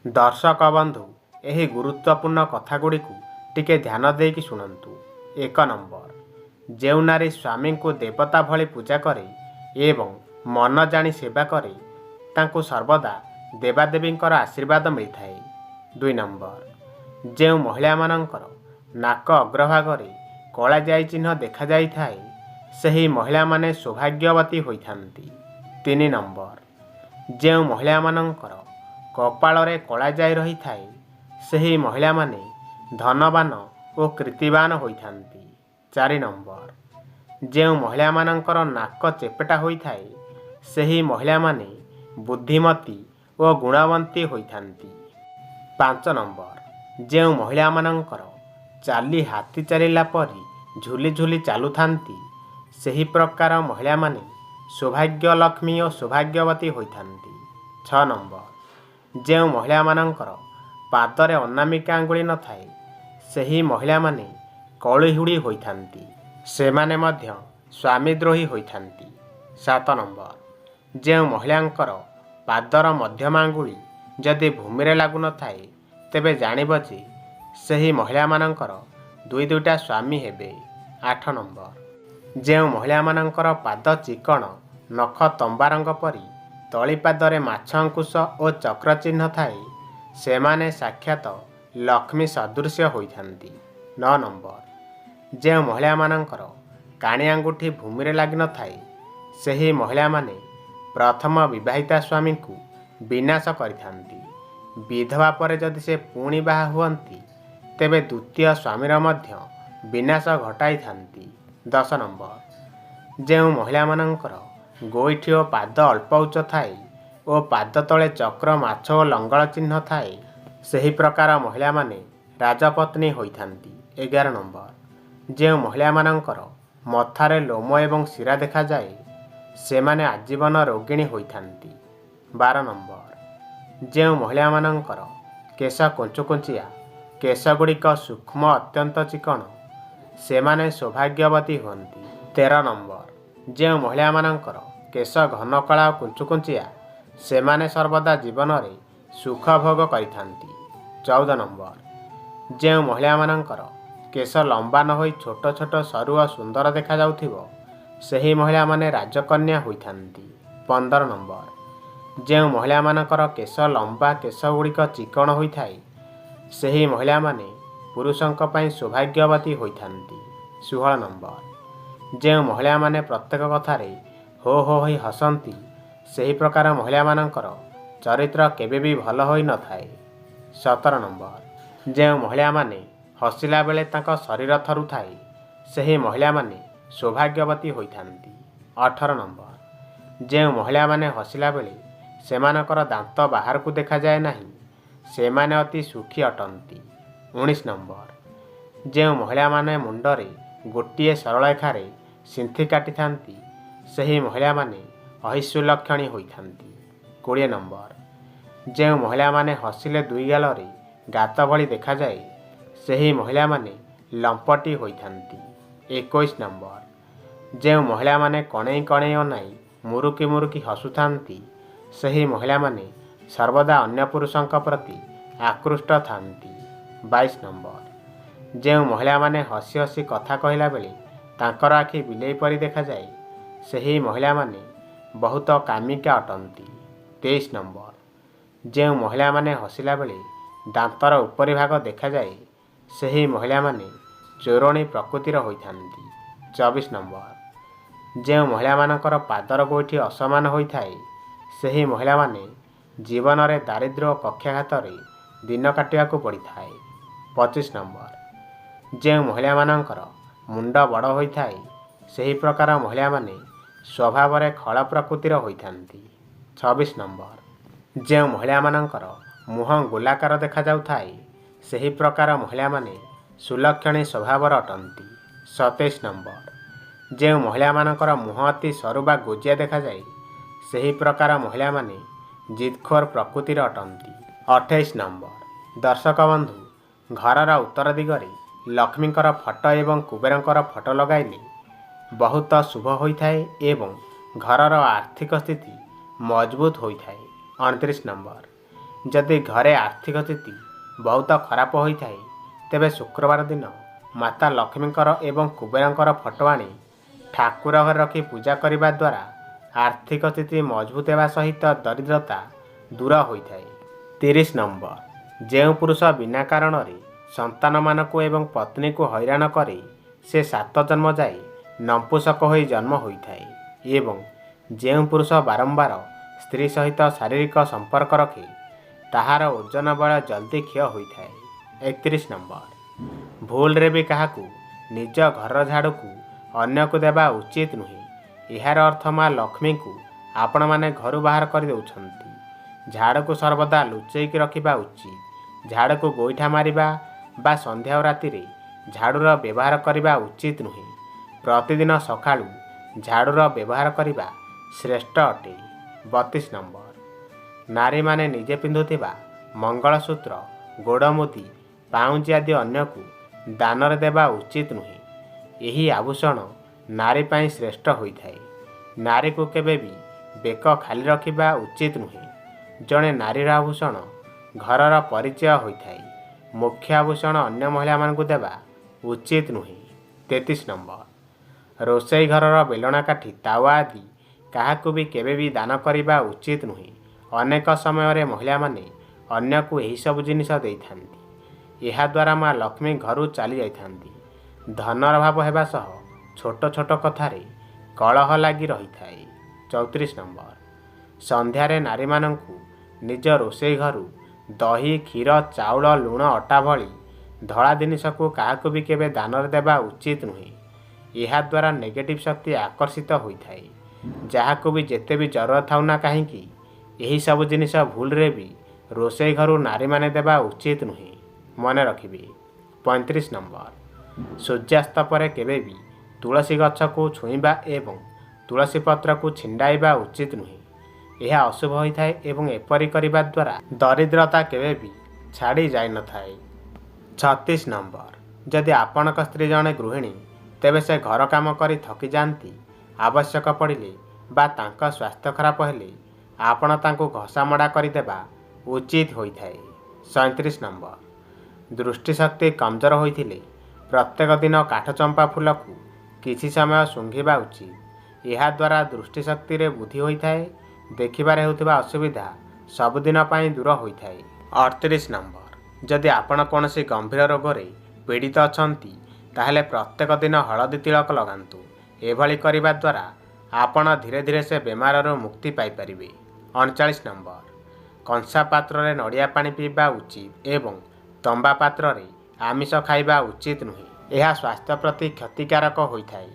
दर्शक बंधु यही गुरुत्वपूर्ण कथागुड़िक टिके ध्यान देकी शुणु। 1 नंबर, जो नारी स्वामी को देवता भली पूजा करे एवं मन जानी सेवा करे तांको सर्वदा देवादेवींकर आशीर्वाद मिलता है। 2 नंबर, जो महिला मानकर नाक अग्रभागे कला जाई चिन्ह देखा जाई थाए सही महिला माने सौभाग्यवती होइथांती। 3 नंबर, जो महिला मानकर कपाल रे कला जाई रही थाए सही महिला माने धनवान और कृतिवान होइथांती। 4 नंबर, जो महिला मानकर नाक चेपेटा होई थाए सही महिला माने बुद्धिमती और गुणवंती होइथांती। 5 नंबर, जो महिला मानकर चाली हाथी चलिला परी झुली झुली चालुथांती सही प्रकार महिला माने सौभाग्य लक्ष्मी और सौभाग्यवती होइथांती। 6 नंबर, जो महिला मानकर पादरे अनामिका आंगुली न थाए सही महिला माने कलिहुड़ी होइथांती, सेमाने मध्य स्वामीद्रोही होइथांती। 7 नंबर, जो महिलांकर पादर मध्यम आंगुली जदि भूमि रे लागु न थाए तेबे जानिब जे सही महिला मानकर दुई दुईटा स्वामी हेबे। 8 नंबर, जो महिला मानकर पाद चिकण नख तंबा रंग परी तली पादरे माछ अंकुश और चक्र चिन्ह थाए सेमाने साक्षात लक्ष्मी सदृश्य होइथांती। 9 नंबर, जो महिला मानकर काणी आंगुठी भूमि रे लागी न थाए सही महिला माने प्रथम विवाहिता स्वामी को विनाश करिथांती। विधवा पर जदि से पुणी बाहा हुअंती तेबे द्वितीय स्वामीर मध्य विनाश घटाई थांती। 10 नंबर, जो महिला मानकर गोईठी और पाद अल्प उच्च थाए और पाद तले चक्र माछ और लंगल चिन्ह थाए सही प्रकार महिला माने राजपत्नी होइथांती। 11 नंबर, जो महिला मानकर मथारे लोम एवं शिरा देखा जाए सेमाने आजीवन रोगिणी होइथांती। 12 नंबर, जो महिला मानकर केश कुंचुकुंचिया केश गुड़िक सूक्ष्म अत्यंत चिकण सेमाने सौभाग्यवती हुअंती। 13 नंबर, जो महिला मानकर केश घन कला कुंचुकुंचिया सेमाने सर्वदा जीवन रे सुख भोग करिथांती। 14 नंबर, जो महिला मानकर केश लंबा न होई छोट छोट सरू और सुंदर देखा जाउथिबो सही महिला माने राजकन्या होइथांती। 15 नंबर, जो महिला मानकर केश लंबा केश गुड़िक चिकण होइथाए सही महिला माने पुरुषंक पई सौभाग्यवती होइथांती। 16 नंबर, जो महिला माने प्रत्येक कथारे हो होई हसंती सही प्रकार महिला मानकर चरित्र केबे भी भल होई न थाए। 17 नंबर, जो महिला माने हसिला बेले तांका शरीर थरु थाए सही महिला माने सौभाग्यवती होइथांती। 18 नंबर, जो महिला माने हसिला बेले सेमानकर दांत बाहर को देखा जाए नहीं सेमाने अति सुखी अटंती। 19 नंबर, जो महिला माने मुंडरे गोटे सरलरेखारे सिंथी काटी थांती सही महिला माने अहिष्युलक्षणी होइथांती। 20 नंबर, जो महिला माने हसिले दुई गालरे गात भली देखा जाए सही महिला माने लंपटी होइथांती। 21 नंबर, जो महिला माने कणई कणई अनाई मुरुकी मुरुकी हसुथांती सही महिला माने सर्वदा अन्य पुरुषंक प्रति आकृष्ट थांती। 22 नंबर, जो महिला माने हसी हसी कथा कहला बेले तांकर आखि बिलेई परी देखा जाए सही महिला माने बहुत कामिका अटंती। 23 नंबर, जो महिला माने हसिला बेले दांतर उपरी भाग देखा जाए सही महिला माने चोरणी प्रकृतिर होइथांती। 24 नंबर, जो महिला मानकर पादर गोईठी असमान होइथाए सही महिला माने जीवन रे दारिद्र्य और कक्षाघात दिन काटिया को पड़ी थाए। 25 नंबर, जो महिला मानकर मुंड बड़ होइथाए सही प्रकार महिला माने स्वभाव रे खल प्रकृतिर होइथांती। 26 नंबर, जो महिला मानकर मुह गोलाकार देखा जाउथाए सही प्रकार महिला माने सुलक्षणी स्वभावर अटंती। 27 नंबर, जो महिला मानकर मुह अति सरू बा गोजिया देखा जाए सही प्रकार महिला माने जिदखोर प्रकृतिर अटंती। 28 नंबर, दर्शक बंधु घरर उत्तर दिगरे लक्ष्मींकर फटो एवं कुबेरंकर फटो लगाइले बहुत शुभ होइथाए एवं घरर आर्थिक स्थिति मजबूत होइथाए। 29 नंबर, ଯଦି ଘରେ ଆର୍ଥିକ ସ୍ଥିତି ବହୁତ ଖରାପ ହୋଇଥାଏ ତେବେ ଶୁକ୍ରବାର ଦିନ ମାତା ଲକ୍ଷ୍ମୀଙ୍କର ଏବଂ କୁବେରଙ୍କର ଫଟୋ ଆଣି ଠାକୁର ଘରେ ରଖି ପୂଜା କରିବା ଦ୍ୱାରା ଆର୍ଥିକ ସ୍ଥିତି ମଜବୁତ ହେବା ସହିତ ଦରିଦ୍ରତା ଦୂର ହୋଇଥାଏ। 30 ନମ୍ବର, ଯେଉଁ ପୁରୁଷ ବିନା କାରଣରେ ସନ୍ତାନମାନଙ୍କୁ ଏବଂ ପତ୍ନୀକୁ ହଇରାଣ କରେ ସେ 7 ଜନ୍ମ ଯାଏ ନପୁଂସକ ହୋଇ ଜନ୍ମ ହୋଇଥାଏ ଏବଂ ଯେଉଁ ପୁରୁଷ ବାରମ୍ବାର ସ୍ତ୍ରୀ ସହିତ ଶାରୀରିକ ସମ୍ପର୍କ ରଖେ ତାହାର ଓଜନ ବଳ ଜଲ୍ଦି କ୍ଷୟ ହୋଇଥାଏ। 31 ନମ୍ବର, ଭୁଲରେ ବି କାହାକୁ ନିଜ ଘରର ଝାଡ଼ୁକୁ ଅନ୍ୟକୁ ଦେବା ଉଚିତ ନୁହେଁ। ଏହାର ଅର୍ଥ ମା ଲକ୍ଷ୍ମୀଙ୍କୁ ଆପଣମାନେ ଘରୁ ବାହାର କରିଦେଉଛନ୍ତି। ଝାଡ଼ୁକୁ ସର୍ବଦା ଲୁଚେଇକି ରଖିବା ଉଚିତ। ଝାଡ଼ୁକୁ ଗୋଇଠା ମାରିବା ବା ସନ୍ଧ୍ୟା ଓ ରାତିରେ ଝାଡ଼ୁର ବ୍ୟବହାର କରିବା ଉଚିତ ନୁହେଁ। ପ୍ରତିଦିନ ସକାଳୁ ଝାଡ଼ୁର ବ୍ୟବହାର କରିବା ଶ୍ରେଷ୍ଠ ଅଟେ। 32 ନମ୍ବର, ନାରୀମାନେ ନିଜେ ପିନ୍ଧୁଥିବା ମଙ୍ଗଳସୂତ୍ର, ଗୋଡ଼ମୁଦି, ପାଉଁଜି ଆଦି ଅନ୍ୟକୁ ଦାନରେ ଦେବା ଉଚିତ ନୁହେଁ। ଏହି ଆଭୂଷଣ ନାରୀ ପାଇଁ ଶ୍ରେଷ୍ଠ ହୋଇଥାଏ। ନାରୀକୁ କେବେ ବି ବେକ ଖାଲି ରଖିବା ଉଚିତ ନୁହେଁ। ଜଣେ ନାରୀର ଆଭୂଷଣ ଘରର ପରିଚୟ ହୋଇଥାଏ। ମୁଖ୍ୟ ଆଭୂଷଣ ଅନ୍ୟ ମହିଳାମାନଙ୍କୁ ଦେବା ଉଚିତ ନୁହେଁ। 33 ନମ୍ବର, ରୋଷେଇ ଘରର ବେଲଣା କାଠି, ତାୱା ଆଦି କାହାକୁ ବି କେବେ ବି ଦାନ କରିବା ଉଚିତ ନୁହେଁ। ଅନେକ ସମୟରେ ମହିଳାମାନେ ଅନ୍ୟକୁ ଏହିସବୁ ଜିନିଷ ଦେଇଥାନ୍ତି। ଏହାଦ୍ୱାରା ମା ଲକ୍ଷ୍ମୀ ଘରୁ ଚାଲି ଯାଇଥାନ୍ତି। ଧନର ଅଭାବ ହେବା ସହ ଛୋଟ ଛୋଟ କଥାରେ କଳହ ଲାଗି ରହିଥାଏ। 34 ନମ୍ବର, ସନ୍ଧ୍ୟାରେ ନାରୀମାନଙ୍କୁ ନିଜ ରୋଷେଇ ଘରୁ ଦହି, କ୍ଷୀର, ଚାଉଳ, ଲୁଣ, ଅଟା ଭଳି ଧଳା ଜିନିଷକୁ କାହାକୁ ବି କେବେ ଦାନରେ ଦେବା ଉଚିତ ନୁହେଁ। ଏହାଦ୍ୱାରା ନେଗେଟିଭ୍ ଶକ୍ତି ଆକର୍ଷିତ ହୋଇଥାଏ। ଯାହାକୁ ବି ଯେତେ ବି ଜ୍ୱର ଥାଉ ନା କାହିଁକି ଏହିସବୁ ଜିନିଷ ଭୁଲରେ ବି ରୋଷେଇ ଘରୁ ନାରୀମାନେ ଦେବା ଉଚିତ ନୁହେଁ। ମନେ ରଖିବେ। 35 ନମ୍ବର, ସୂର୍ଯ୍ୟାସ୍ତ ପରେ କେବେ ବି ତୁଳସୀ ଗଛକୁ ଛୁଇଁବା ଏବଂ ତୁଳସୀ ପତ୍ରକୁ ଛିଣ୍ଡାଇବା ଉଚିତ ନୁହେଁ। ଏହା ଅଶୁଭ ହୋଇଥାଏ ଏବଂ ଏପରି କରିବା ଦ୍ୱାରା ଦରିଦ୍ରତା କେବେ ବି ଛାଡ଼ି ଯାଇନଥାଏ। 36 ନମ୍ବର, ଯଦି ଆପଣଙ୍କ ସ୍ତ୍ରୀ ଜଣେ ଗୃହିଣୀ ତେବେ ସେ ଘର କାମ କରି ଥକିଯାଆନ୍ତି। ଆବଶ୍ୟକ ପଡ଼ିଲେ ବା ତାଙ୍କ ସ୍ୱାସ୍ଥ୍ୟ ଖରାପ ହେଲେ ଆପଣ ତାଙ୍କୁ ଘଷାମଡ଼ା କରିଦେବା ଉଚିତ ହୋଇଥାଏ। 37 ନମ୍ବର, ଦୃଷ୍ଟିଶକ୍ତି କମଜୋର ହୋଇଥିଲେ ପ୍ରତ୍ୟେକ ଦିନ କାଠଚମ୍ପା ଫୁଲକୁ କିଛି ସମୟ ଶୁଙ୍ଘିବା ଉଚିତ। ଏହାଦ୍ୱାରା ଦୃଷ୍ଟିଶକ୍ତିରେ ବୃଦ୍ଧି ହୋଇଥାଏ। ଦେଖିବାରେ ହେଉଥିବା ଅସୁବିଧା ସବୁଦିନ ପାଇଁ ଦୂର ହୋଇଥାଏ। 38 ନମ୍ବର, ଯଦି ଆପଣ କୌଣସି ଗମ୍ଭୀର ରୋଗରେ ପୀଡ଼ିତ ଅଛନ୍ତି ତାହେଲେ ପ୍ରତ୍ୟେକ ଦିନ ହଳଦୀ ତିଳକ ଲଗାନ୍ତୁ। ଏଭଳି କରିବା ଦ୍ୱାରା ଆପଣ ଧୀରେ ଧୀରେ ସେ ବେମାରରୁ ମୁକ୍ତି ପାଇପାରିବେ। 39 ନମ୍ବର, କଂସା ପାତ୍ରରେ ନଡ଼ିଆ ପାଣି ପିଇବା ଉଚିତ ଏବଂ ତମ୍ବା ପାତ୍ରରେ ଆମିଷ ଖାଇବା ଉଚିତ ନୁହେଁ। ଏହା ସ୍ୱାସ୍ଥ୍ୟ ପ୍ରତି କ୍ଷତିକାରକ ହୋଇଥାଏ।